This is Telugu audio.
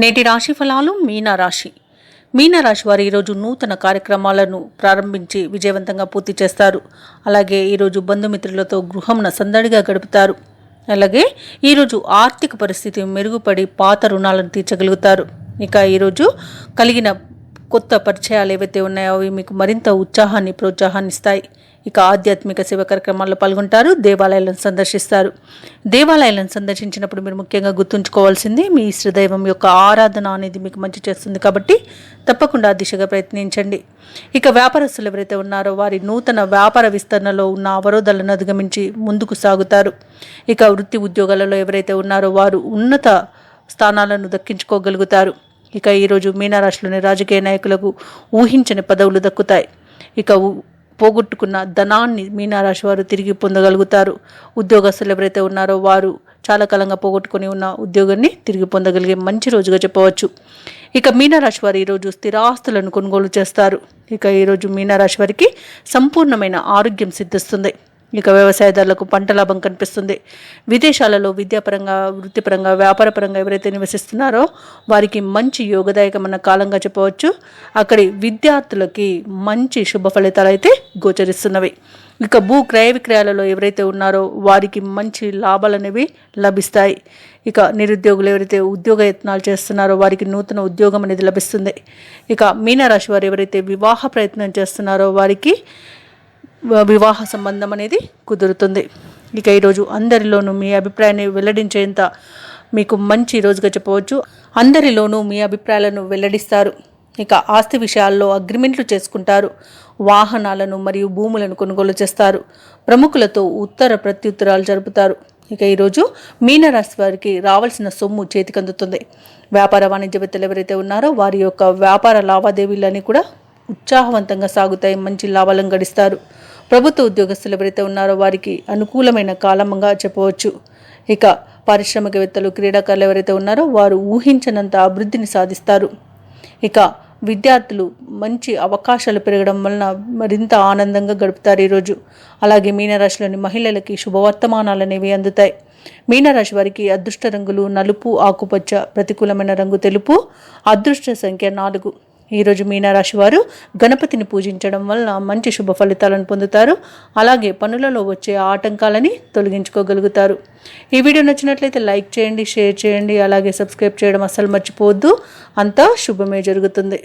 నేటి రాశి ఫలాలు మీనరాశి వారు ఈరోజు నూతన కార్యక్రమాలను ప్రారంభించి విజయవంతంగా పూర్తి చేస్తారు. అలాగే ఈరోజు బంధుమిత్రులతో గృహంన సందడిగా గడుపుతారు. అలాగే ఈరోజు ఆర్థిక పరిస్థితి మెరుగుపడి పాత రుణాలను తీర్చగలుగుతారు. ఇక ఈరోజు కలిగిన కొత్త పరిచయాలు ఏవైతే ఉన్నాయో అవి మీకు మరింత ఉత్సాహాన్ని ప్రోత్సాహాన్ని ఇస్తాయి. ఇక ఆధ్యాత్మిక సేవ కార్యక్రమాల్లో పాల్గొంటారు. దేవాలయాలను సందర్శిస్తారు. దేవాలయాలను సందర్శించినప్పుడు మీరు ముఖ్యంగా గుర్తుంచుకోవాల్సింది మీ ఇష్టదైవం యొక్క ఆరాధన అనేది మీకు మంచి చేస్తుంది కాబట్టి తప్పకుండా ఆ దిశగా ప్రయత్నించండి. ఇక వ్యాపారస్తులు ఎవరైతే ఉన్నారో వారి నూతన వ్యాపార విస్తరణలో ఉన్న అవరోధాలను అధిగమించి ముందుకు సాగుతారు. ఇక వృత్తి ఉద్యోగాలలో ఎవరైతే ఉన్నారో వారు ఉన్నత స్థానాలను దక్కించుకోగలుగుతారు. ఇక ఈరోజు మీనరాశిలోని రాజకీయ నాయకులకు ఊహించని పదవులు దక్కుతాయి. ఇక పోగొట్టుకున్న ధనాన్ని మీనరాశి వారు తిరిగి పొందగలుగుతారు. ఉద్యోగస్తులు ఎవరైతే ఉన్నారో వారు చాలా కాలంగా పోగొట్టుకుని ఉన్న ఉద్యోగాన్ని తిరిగి పొందగలిగే మంచి రోజుగా చెప్పవచ్చు. ఇక మీనరాశి వారు ఈరోజు స్థిరాస్తులను కొనుగోలు చేస్తారు. ఇక ఈరోజు మీనరాశి వారికి సంపూర్ణమైన ఆరోగ్యం సిద్ధిస్తుంది. ఇక వ్యవసాయదారులకు పంట లాభం కనిపిస్తుంది. విదేశాలలో విద్యాపరంగా, వృత్తిపరంగా, వ్యాపారపరంగా ఎవరైతే నివసిస్తున్నారో వారికి మంచి యోగదాయకమైన కాలంగా చెప్పవచ్చు. అక్కడి విద్యార్థులకి మంచి శుభ ఫలితాలు అయితే గోచరిస్తున్నవి. ఇక భూ క్రయ విక్రయాలలో ఎవరైతే ఉన్నారో వారికి మంచి లాభాలు అనేవి లభిస్తాయి. ఇక నిరుద్యోగులు ఎవరైతే ఉద్యోగ యత్నాలు చేస్తున్నారో వారికి నూతన ఉద్యోగం అనేది లభిస్తుంది. ఇక మీనరాశి వారు ఎవరైతే వివాహ ప్రయత్నం చేస్తున్నారో వారికి వివాహ సంబంధం అనేది కుదురుతుంది. ఇక ఈరోజు అందరిలోనూ మీ అభిప్రాయాన్ని వెల్లడించేంత మీకు మంచి రోజుగా చెప్పవచ్చు. అందరిలోనూ మీ అభిప్రాయాలను వెల్లడిస్తారు. ఇక ఆస్తి విషయాల్లో అగ్రిమెంట్లు చేసుకుంటారు. వాహనాలను మరియు భూములను కొనుగోలు చేస్తారు. ప్రముఖులతో ఉత్తర ప్రత్యుత్తరాలు జరుపుతారు. ఇక ఈరోజు మీనరాశి వారికి రావాల్సిన సొమ్ము చేతికందుతుంది. వ్యాపార వాణిజ్యవేత్తలు ఎవరైతే ఉన్నారో వారి యొక్క వ్యాపార లావాదేవీలన్నీ కూడా ఉత్సాహవంతంగా సాగుతాయి. మంచి లాభాలను గడిస్తారు. ప్రభుత్వ ఉద్యోగస్తులు ఎవరైతే ఉన్నారో వారికి అనుకూలమైన కాలంగా చెప్పవచ్చు. ఇక పారిశ్రామికవేత్తలు, క్రీడాకారులు ఎవరైతే ఉన్నారో వారు ఊహించనంత అభివృద్ధిని సాధిస్తారు. ఇక విద్యార్థులు మంచి అవకాశాలు పెరగడం వలన మరింత ఆనందంగా గడుపుతారు ఈరోజు. అలాగే మీనరాశిలోని మహిళలకి శుభవర్తమానాలు అనేవి అందుతాయి. మీనరాశి వారికి అదృష్ట రంగులు నలుపు, ఆకుపచ్చ, ప్రతికూలమైన రంగు తెలుపు, అదృష్ట సంఖ్య 4. ఈరోజు మీనరాశి వారు గణపతిని పూజించడం వలన మంచి శుభ ఫలితాలను పొందుతారు. అలాగే పనులలో వచ్చే ఆటంకాలని తొలగించుకోగలుగుతారు. ఈ వీడియో నచ్చినట్లయితే లైక్ చేయండి, షేర్ చేయండి, అలాగే సబ్స్క్రైబ్ చేయడం అస్సలు మర్చిపోవద్దు. అంతా శుభమే జరుగుతుంది.